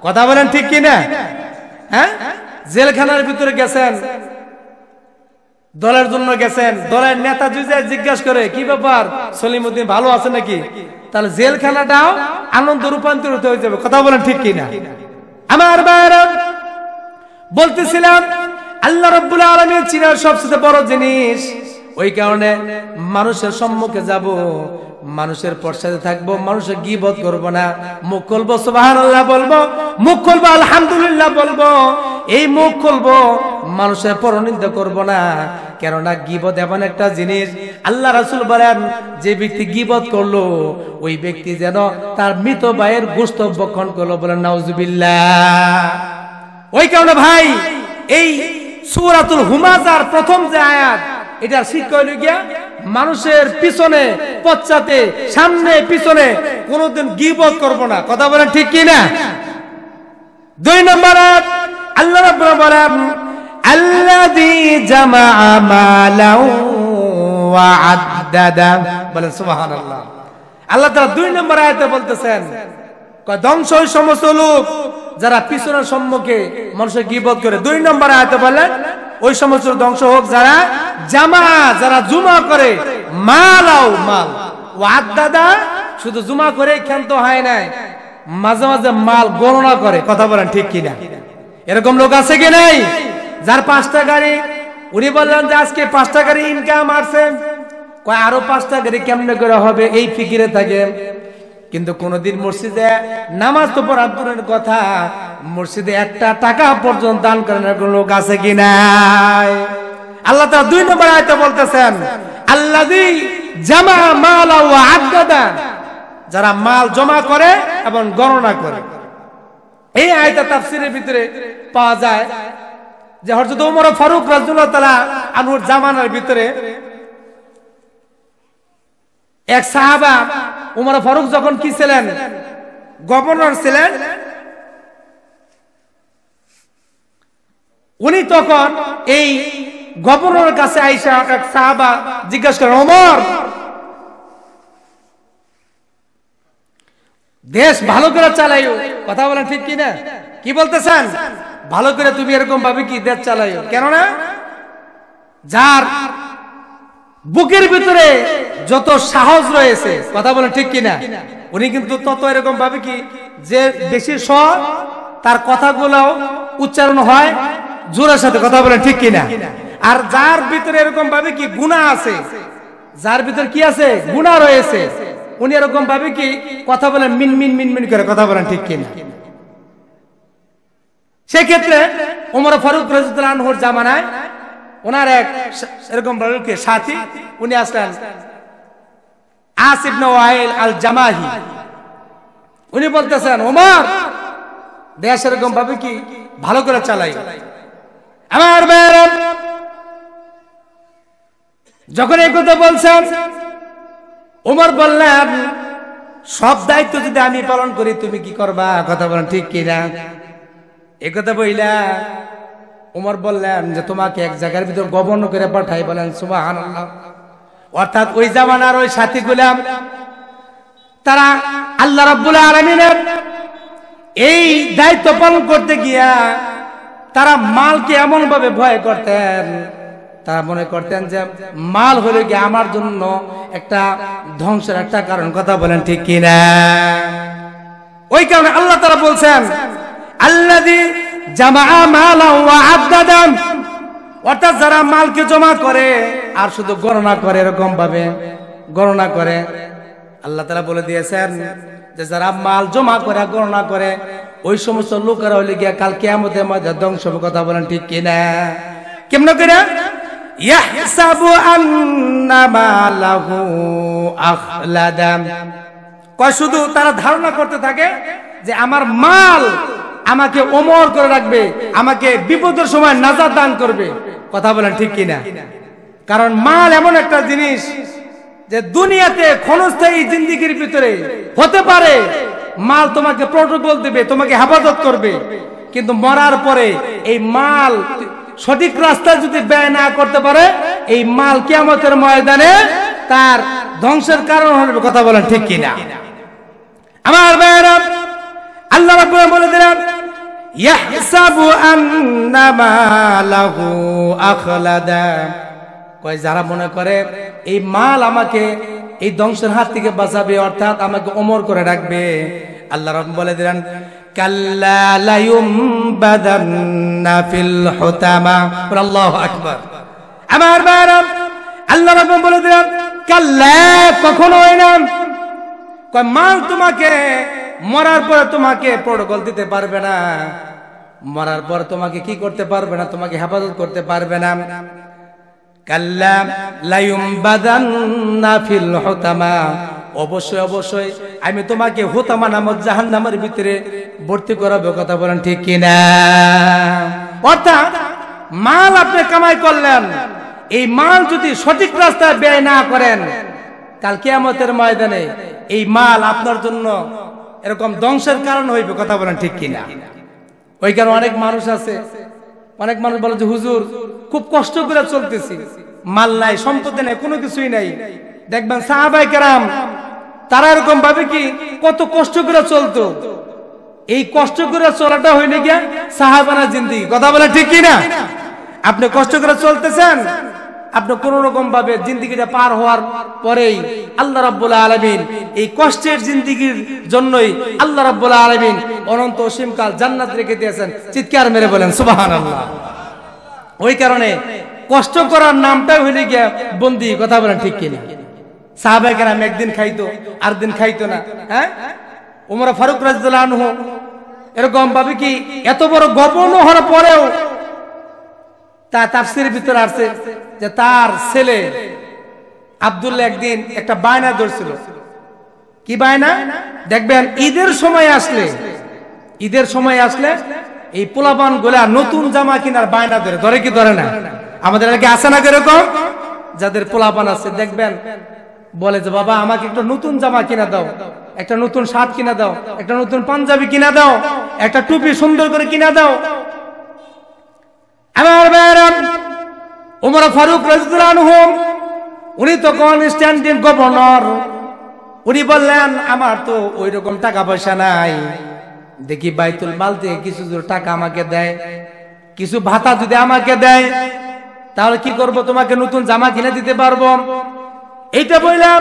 কথা বলেন ঠিক কি না? হ্যাঁ, জেলখানার ভিতরে গেছেন, দলের জন্য গেছেন, দলের নেতা যদি জিজ্ঞাসা করে কি ব্যাপার সলিমউদ্দিন ভালো আছে নাকি, তাহলে জেলখানাটাও আনন্দ রূপান্তরিত হয়ে যাবে। কথা বলেন ঠিক কিনা? আমার ভাইরা, বলতেছিলাম আল্লাহ রাব্বুল আলামিন চিনার সবচেয়ে বড় জিনিস। ওই কারণে মানুষের সম্মুখে যাব, মানুষের পশ্চাতে থাকবো, মানুষের গীবত করব না। মুখ খুলবো সুবহানাল্লাহ বলবো, মুখ খুলবো আলহামদুলিল্লাহ বলবো, এই মুখ খুলবো, মানুষের পরনিন্দা করব না। কেননা গীবত এমন একটা জিনিস, আল্লাহ রাসূল বলেন যে ব্যক্তি গীবত করলো, ওই ব্যক্তি যেন তার মৃত ভাইয়ের গোশত ভক্ষণ করলো। বলেন নাউজুবিল্লাহ। ওই কারণে ভাই, এই সূরাতুল হুমাযার প্রথম যে আয়াত, এটার শিক্ষা হইল গিয়া মানুষের পিছনে পশ্চাতে সামনে পিছনে কোনদিন গীবত করব না। কথা বলেন ঠিক কি না? 2 নম্বর আয়াত আল্লাহ রাব্বুল বলেন আল্লাযী জামাআ মালাউ ওয়া আদ্দাদা। বলেন সুবহানাল্লাহ। আল্লাহ তাআলা 2 নম্বর আয়াতে বলতেছেন, ধ্বংস ওই সমস্ত লোক যারা পিছনের সম্মুখে মানুষের গীবত করে। 2 নম্বর আয়াতে বলেন ওই সমস্ত ধ্বংস হোক যারা যারা জুমা করে, মালাও মাল ওয়াদাদা, শুধু জুমা করে ক্ষান্ত হয় নাই, মাঝে মাঝে মাল গণনা করে। কথা বলেন ঠিক কিনা? এরকম লোক আছে কি নাই? যার 5টা গাড়ি, উনি বললেন যে আজকে 5টা গাড়ি ইনকাম আসছে, কয় আরো 5টা গাড়ি কেমনে করে হবে, এই ফিকিরে থাকে। কিন্তু কোনদিন মসজিদে নামাজ তো পড়ার দূরের কথা, মসজিদে একটা টাকা পর্যন্ত দান করেন এরকম লোক আছে কি নাই? আল্লাহ তাআলা 2 নম্বর আয়াতে বলতেছেন আল্লাযী জামা মালা ওয়া আদ্দাদা, যারা মাল জমা করে এবং গণনা করে। এই আয়াতের তাফসীরের ভিতরে পাওয়া যায় যে হযরত ওমর ফারুক রাদিয়াল্লাহু তাআলা আনহুর জামানার ভিতরে এক সাহাবা, ওমর ফারুক যখন কি ছিলেন, গভর্নর ছিলেন, উনি তখন এই গভর্নরের কাছে আইসা এক সাহাবা জিজ্ঞাসা করেন, ওমর, দেশ ভালো করে চালাইও। কথা বলেন ঠিক কিনা? কি বলতেছেন? ভালো করে তুমি এরকম ভাবে কি দেশ চালাইও, কেননা যার বুকের ভিতরে যত সাহস রয়েছে, কথা বলেন ঠিক কিনা, উনি কিন্তু তত এরকম ভাবে কি যে বেশি তার কথাগুলো উচ্চারণ হয় জোরের সাথে। কথা বলেন ঠিক কিনা? আর যার ভিতরে এরকম ভাবে কি গুনাহ আছে, যার ভিতরে কি আছে গুনাহ রয়েছে, উনি এরকম ভাবে কি কথা বলেন মিন মিন মিন মিন করে। কথা বলেন ঠিক কিনা? সেক্ষেত্রে ওমর ফারুক রাদিয়াল্লাহু আনহুর জামানায় ওনার এক এরকম ভাবে সাথী, উনি আসলেন আস ইবনে ওয়াইল আল জামাহি। উনি বলতেছেন, ওমর, দেশ এরকম ভাবে কি ভালো করে চালাই। আমার ভাইরা, যখন এই কথা বলছেন, ওমর বললেন, সব দায়িত্ব যদি আমি পালন করি তুমি কি করবা? কথা বলেন ঠিক কিনা? এই কথা বইলা ওমর বললেন যে তোমাকে এক জায়গার ভিতর গভর্নর করে পাঠাই। বলেন সুবহানাল্লাহ। অর্থাৎ ওই জামানার ওই সাথী গোলাম, তারা আল্লাহ রাব্বুল আলামিনের এই দায়িত্ব পালন করতে গিয়া তারা মালকে এমন ভাবে ভয় করতেন, তারা মনে করতেন যে মাল হলে কি আমার জন্য একটা ধ্বংসের একটা কারণ। কথা বলেন ঠিক কিনা? ওই কারণে আল্লাহ তাআলা বলছেন আল্লাযী জামা মালা ওয়া আদ্দাদা, অর্থাৎ যারা মালকে জমা করে আর শুধু গণনা করে, এরকম ভাবে গণনা করে। আল্লাহ তাআলা বলে দিয়েছেন যে যারা মাল জমা করে গণনা করে ওই সমস্ত লোকেরা হইলে গিয়া কাল কিয়ামতের মধ্যে ধ্বংস হবে। কথা বলেন ঠিক কিনা? কেমন করে? ইয়াহসাবু আন্না মালাহু আখলাদা, কয় শুধু তারা ধারণা করতে থাকে যে আমার মাল আমাকে অমর করে রাখবে, আমাকে বিপদের সময় নাজাত দান করবে। কথা বলেন ঠিক কিনা? কারণ মাল এমন একটা জিনিস যে দুনিয়াতে ক্ষণস্থায়ী জিন্দেগির ভিতরে হতে পারে মাল তোমাকে প্রটোকল দেবে, তোমাকে হেফাজত করবে, কিন্তু মরার পরে এই মাল সঠিক রাস্তায় যদি ব্যয় না করতে পারে, এই মাল কিয়ামতের ময়দানে তার ধ্বংসের কারণ হবে। কথা বলেন ঠিক কিনা? আমার ভাইরা, আল্লাহ রাব্বুল আলামিন বলে দিলেন ইয়াহসাবু আন্না মালাহু আখলাদা, কয় যারা মনে করে এই মাল আমাকে এই ধ্বংসের হাত থেকে বাঁচাবে, অর্থাৎ আমাকে অমর করে রাখবে, আল্লাহ রাব্বুল বলে দিলেন কাল্লা লা ইউমবাদান্না ফিল হুতামা। আল্লাহু আকবার। আমার ভাইরা, আল্লাহ রাব্বুল বলে দিলেন কাল্লা, কখনোই না। কয় মাল তোমাকে মরার পরে তোমাকে প্রটোকল দিতে পারবে না, মরার পর তোমাকে কি করতে পারবে না, তোমাকে হেফাজত করতে পারবে না। কাল্লা লা ইউমবাদান্না ফিল হুতামা, অবশ্যই অবশ্যই আমি তোমাকে হুতামা নামক জাহান্নামের ভিতরে ভর্তি করাবো। কথা বলেন ঠিক কিনা? অর্থাৎ মাল আপনি কামাই করলেন, এই মাল যদি সঠিক রাস্তায় ব্যয় না করেন, কাল কিয়ামতের ময়দানে এই মাল আপনার জন্য এরকম ধ্বংসের কারণ হইবে। কথা বলেন ঠিক কিনা? ওই কারণে অনেক মানুষ আছে, অনেক মানুষ বলে যে হুজুর খুব কষ্ট করে চলতেছি, মাল নাই, সম্পত্তি নাই, কোনো কিছুই নাই। দেখবেন সাহাবায়ে কেরাম তারা এরকম ভাবে কি কত কষ্ট করে চলতো। এই কষ্ট করে চলাটা হইলে গিয়া সাহাবানা জিন্দেগি। কথা বলে ঠিক কিনা? আপনি কষ্ট করে চলতেছেন, আপনি কোন রকম ভাবে জিন্দেগিটা পার হওয়ার পরেই আল্লাহ রাব্বুল আলামিন এই কষ্টের জিন্দেগির জন্যই আল্লাহ রাব্বুল আলামিন অনন্ত অসীমকাল জান্নাত রেখে দিয়েছেন। চিৎকার মেরে বলেন সুবহানাল্লাহ। ওই কারণে কষ্ট করার নামটাই হইলে গিয়া বন্দি। কথা বলেন ঠিক কিনা? সাহাবায়ে কেরাম একদিন খাইতো আর দিন খাইতো না। হ্যাঁ, ওমর ফারুক রাদিয়াল্লাহু আনহু এরকম ভাবে কি এত বড় গভর্নর হওয়ার পরেও তা তাফসীরের ভিতরে আছে যে তার ছেলে আব্দুল্লাহ একদিন একটা বায়না ধরছিল। কি বায়না? দেখবেন ঈদের সময় আসলে এই পোলাপান গুলা নতুন জামা কেনার বায়না ধরে কি ধরে না? আমাদের এলাকায় আছে না এরকম? যাদের পোলাপান আছে দেখবেন বলে যে বাবা আমাকে একটা নতুন জামা কিনা দাও, একটা নতুন শার্ট কিনা দাও, একটা নতুন পাঞ্জাবি কিনা দাও, একটা টুপি সুন্দর করে কিনা দাও। আমার ভাইরা, ওমর ফারুক রাদিয়াল্লাহু আনহু উনি তখন স্ট্যান্ডিং গভর্নর। উনি বললেন আমার তো ওই রকম টাকা পয়সা নাই, দেখি বাইতুল মাল থেকে কিছু টাকা আমাকে দেয়, কিছু ভাতা যদি আমাকে দেয় তাহলে কি করব, তোমাকে নতুন জামা কিনে দিতে পারবো। এইটা বললাম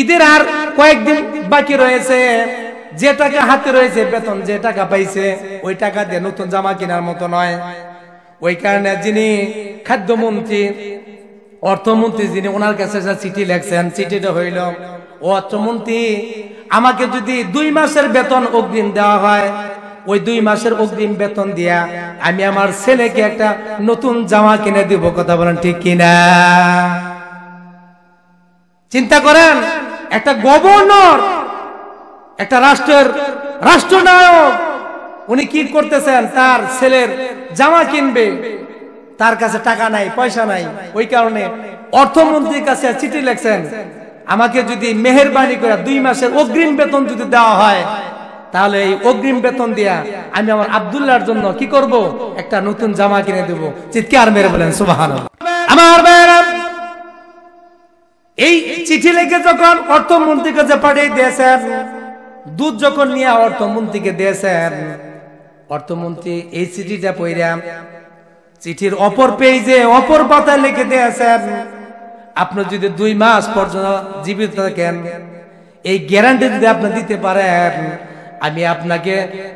ঈদের আর কয়েকদিন বাকি রয়েছে, যে টাকা হাতে রয়েছে বেতন যে টাকা পাইছে ওই টাকা দিয়ে নতুন জামা কেনার মতো নয়। ওই কারণে যিনি খাদ্যমন্ত্রী অর্থমন্ত্রী যিনি ওনার কাছে চিঠি লেখছেন, চিঠিটা হইল ও অর্থমন্ত্রী আমাকে যদি 2 মাসের বেতন অগ্রিম দেওয়া হয়, ওই 2 মাসের অগ্রিম বেতন দিয়া আমি আমার ছেলেকে একটা নতুন জামা কিনে দিব। কথা বলেন ঠিক কিনা? চিন্তা করেন, একটা গভর্নর, একটা রাষ্ট্রের রাষ্ট্রনায়ক, উনি কি করতেছেন, তার ছেলের জামা কিনবে, তার কাছে টাকা নাই, পয়সা নাই। ওই কারণে অর্থমন্ত্রীর কাছে চিঠি লিখছেন আমাকে যদি মেহেরবানি করে 2 মাসের অগ্রিম বেতন যদি দেওয়া হয় তাহলে এই অগ্রিম বেতন দিয়া আমি আমার আব্দুল্লাহর জন্য কি করব, একটা নতুন জামা কিনে দেব। চিৎকার মেরে বলেন সুবহানাল্লাহ। আমার ভাইরা, এই চিঠি লিখে যখন অর্থমন্ত্রীর কাছে পাঠিয়ে দিয়েছেন, দুধ যখন নিয়ে অর্থমন্ত্রীকে দিয়েছেন, অর্থমন্ত্রী এই চিঠিটা পড়া চিঠির অপর পেজে অপর পাতায় লিখে দিয়েছেন আপনি যদি 2 মাস পর্যন্ত জীবিত থাকেন, এই গ্যারান্টি যদি আপনি দিতে পারেন আমি আপনাকে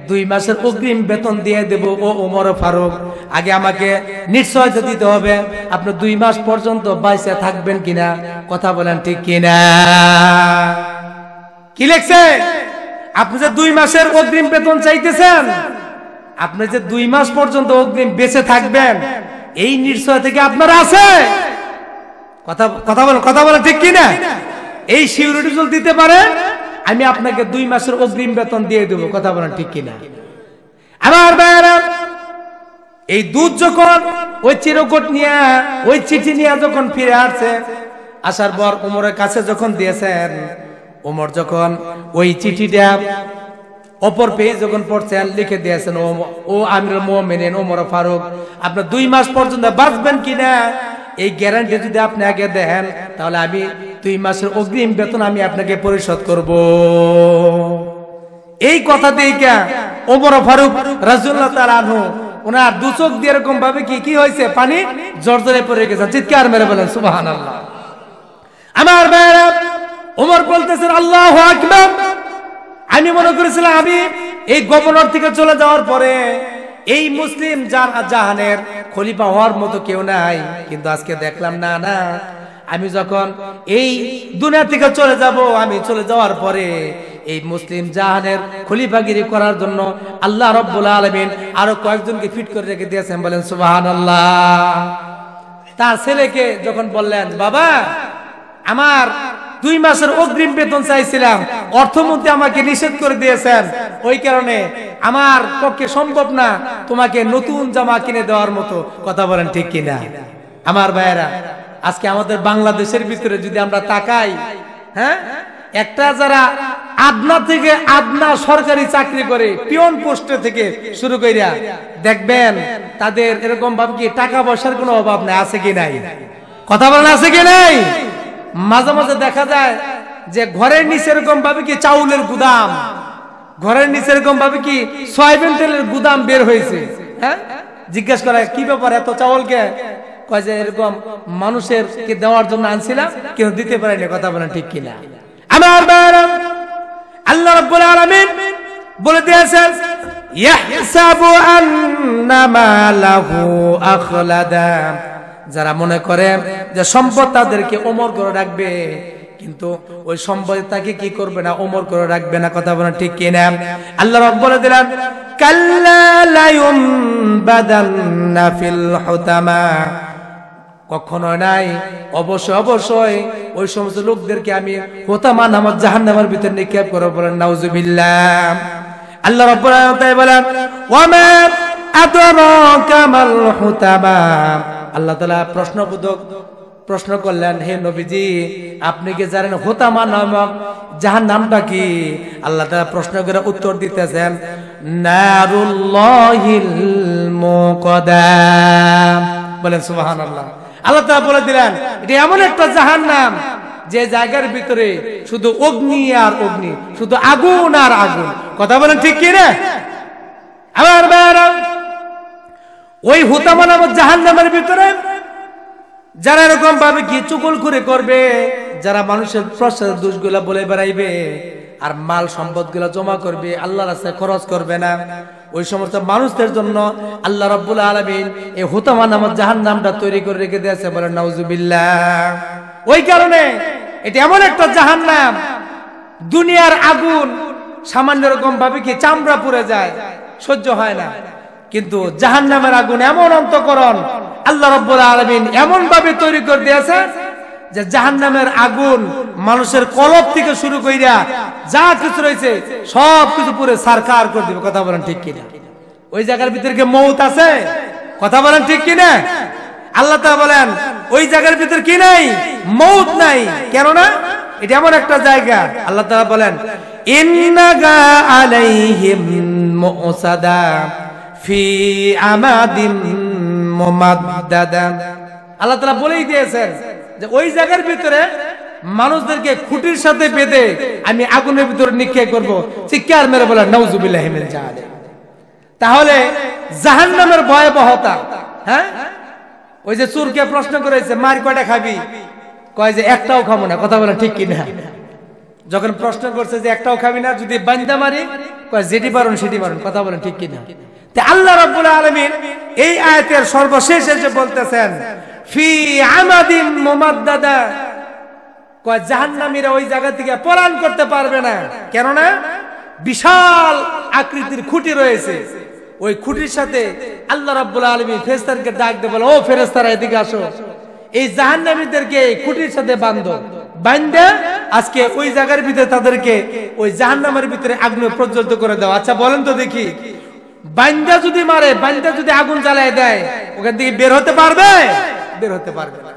2 মাসের অগ্রিম বেতন দিয়ে দেব। ও ওমর ফারুক, আগে আমাকে নিশ্চয়তা দিতে হবে আপনি 2 মাস পর্যন্ত বাইসে থাকবেন কিনা। কথা বলেন ঠিক কিনা? কি লেখছে? আপনি যে 2 মাসের অগ্রিম বেতন চাইতেছেন, আপনি যে 2 মাস পর্যন্ত অগ্রিম বেঁচে থাকবেন এই নিশ্চয় থেকে আপনার আছে। কথা বলেন ঠিক কিনা? এই সিউরিটি যদি দিতে পারে আমি আপনাকে 2 মাসের অগ্রিম বেতন দিয়ে দেব। কথা বলেন ঠিক কিনা? আমার ভাইরা, এই দুধ যখন ওই চিরকুট নিয়ে ওই চিঠি নিয়ে যখন ফিরে আসছে, আসার পর ওমরের কাছে যখন দিয়েছেন, ওমর যখন ওই চিঠিটা অপর পেজ যখন পড়ছেন লিখে দিয়েছেন ও আমিরুল মুমিনিন ওমর ফারুক, আপনি 2 মাস পর্যন্ত বাঁচবেন কিনা এই গ্যারান্টি যদি আপনি আগে দেন তাহলে আমি 2 মাসের অগ্রিম বেতন আমি আপনাকে পরিশোধ করব। এই কথা দিয়ে ওমর ফারুক রাদিয়াল্লাহু তাআলা আনহু ওনার 2 চোখ দিয়ে এরকম ভাবে কি হয়েছে, পানি জর্জরে পড়ে গেছে। চিৎকার মেরে বলেন সুবহানাল্লাহ। আমার ভাইরা, ওমর বলতেছেন আল্লাহু আকবার। আমি মনে করেছিলাম আমি এই গভর্নর থেকে চলে যাওয়ার পরে এই মুসলিম জাহানের খলিফা হওয়ার মতো কেউ নাই, কিন্তু আজকে দেখলাম না না, আমি যখন এই দুনিয়া থেকে চলে যাব, আমি চলে যাওয়ার পরে এই মুসলিম জাহানের খলিফাগিরি করার জন্য আল্লাহ রাব্বুল আলামিন আরো কয়েকজনকে ফিট করে রেখে দিয়েছেন। বলেন সুবহানাল্লাহ। তার ছেলেকে যখন বললেন বাবা আমার 2 মাসের অগ্রিম বেতন চাইছিলাম, অর্থমন্ত্রী আমাকে নিষেধ করে দিয়েছেন, ওই কারণে আমার পক্ষে সম্ভব না তোমাকে নতুন জামা কিনে দেওয়ার মতো। কথা বলেন ঠিক কিনা? আমার ভাইয়েরা, আজকে আমাদের বাংলাদেশের ভিতরে যদি আমরা তাকাই, হ্যাঁ, একটা যারা আদনা থেকে আদনা সরকারি চাকরি করে পিয়ন পোস্টে থেকে শুরু কইরা দেখবেন তাদের এরকম ভাবে কি টাকা পয়সার কোনো অভাব নাই। আছে কি নাই? কথা বলেন আছে কি নাই? মাঝে মাঝে দেখা যায় যে ঘরের নিচে এরকম ভাবে কি চাউলের গুদাম, ঘরের নিচে এরকম ভাবে কি সয়াবিন তেলের গুদাম বের হয়েছে। হ্যাঁ, জিজ্ঞেস করে কি ব্যাপার এত চাউলকে? কয় যে এরকম মানুষের কে দেওয়ার জন্য আনছিলাম, কেউ দিতে পারেনি। কথা বলেন ঠিক কিনা? আমার ভাইরা, আল্লাহ রাব্বুল আলামিন বলে দিয়েছেন ইয়াহসাবু আন্নামা লাহু আখলাদা, যারা মনে করে যে সম্পদ তাদেরকে ওমর করে রাখবে, কিন্তু ওই সম্পদ তাকে কি করবে না, ওমর করে রাখবে না। কথা বলেন ঠিক কিনা? আল্লাহ রাব্বুল বলে দিলেন কাল্লা লা ইউমবাদান্না ফিল হুতামা, কখনো নাই, অবশ্যই অবশ্যই ওই সমস্ত লোকদেরকে আমি হুতামা নামক জাহান্নামের ভিতর নিক্ষেপ করব। বলেন নাউজুবিল্লাহ। আল্লাহ রাব্বুল আলামিন বলেন ওয়া মা আদরাকা মাল হুতামা। আল্লাহ তাআলা প্রশ্ন করলেন, হে নবীজি আপনি কি জানেন হুতামা নামক জাহান্নামটা কি? আল্লাহ তাআলা প্রশ্ন করে উত্তর দিতেছেন নারুল্লাহিল মুকাদ্দা। বলেন সুবহানাল্লাহ। আল্লাহ তাআলা বলে দিলেন এটা এমন একটা জাহান্নাম যে জায়গার ভিতরে শুধু অগ্নি আর অগ্নি, শুধু আগুন আর আগুন। কথা বলেন ঠিক কি না? আবার ওই হুতামা নামক জাহান্নামের ভিতরে যারা এরকম ভাবে কি চুগলখুরি করবে, যারা মানুষের প্রশ্নের দোষগুলা বলে বেড়াইবে আর মাল সম্পদ গুলা জমা করবে, আল্লাহর রাস্তায় খরচ করবে না, ওই সমস্ত মানুষদের জন্য আল্লাহ রাব্বুল আলামিন এই হুতামা নামক জাহান্নামটা তৈরি করে রেখে দিয়েছে। বলেন নাউজুবিল্লাহ। ওই কারণে এটা এমন একটা জাহান্নাম, দুনিয়ার আগুন সামান্য রকম ভাবে কি চামড়া পুড়ে যায়, সহ্য হয় না, কিন্তু জাহান্নামের আগুন এমন অন্তঃকরণ আল্লাহ রাব্বুল আলামিন এমন ভাবে তৈরি করে দিয়েছে যে জাহান্নামের আগুন মানুষের কলব থেকে শুরু কইরা যা কিছু রয়েছে সব কিছু পুরো সারকার করে দিবে। কথা বলেন ঠিক কিনা? ওই জায়গার ভিতরে কি মউত আছে? কথা বলেন ঠিক কিনা? আল্লাহ তাআলা বলেন ওই জায়গার ভিতরে কি নাই? মউত নাই। কেন না? এটা এমন একটা জায়গা। আল্লাহ তাআলা বলেন ইন্নাগা আলাইহিম মুসাদা ফি আমাদিম মুমাদ্দাদা। আল্লাহ তাআলা বলেই দিয়েছেন যে ওই জায়গার ভিতরে মানুষদেরকে খুঁটির সাথে বেঁধে আমি আগুনের ভিতরে নিক্ষেপ করব। চিৎকার মেরে বলেন নাউজুবিল্লাহি মিন জালিক। তাহলে জাহান্নামের ভয়াবহতা, হ্যাঁ, ওই যে চোরকে প্রশ্ন করেছে মার কয়টা খাবি? কয় যে একটাও খাবো না। কথা বলেন ঠিক কিনা? যখন প্রশ্ন করছে যে একটাও খাবি না, যদি বান্দা মারি, কয় যেটি পারুন সেটি পারুন। কথা বলেন ঠিক কিনা? তে আল্লাহ রাব্বুল আলামিন এই আয়াতের সর্বশেষ এসে বলতেছেন ফি আমাদিম মুমাদ্দাদা, কয় জাহান্নামীরা ওই জায়গা থেকে পলায়ন করতে পারবে না। কেননা বিশাল আকৃতির খুঁটি রয়েছে, ওই খুঁটির সাথে আল্লাহ রাব্বুল আলামিন ফেরেশতাদেরকে ডাক দিয়ে বলে ও ফেরেশতারা এদিকে আসো, এই জাহান্নামীদেরকে খুঁটির সাথে বাঁধো, বাঁধে আজকে ওই জায়গার ভিতরে তাদেরকে ওই জাহান্নামের ভিতরে আগুনে প্রজ্বলিত করে দাও। আচ্ছা বলেন তো দেখি, বান্দা যদি মারে, বান্দা যদি আগুন জ্বালায় দেয়, ওখান থেকে বের হতে পারবে? বের হতে পারবে না।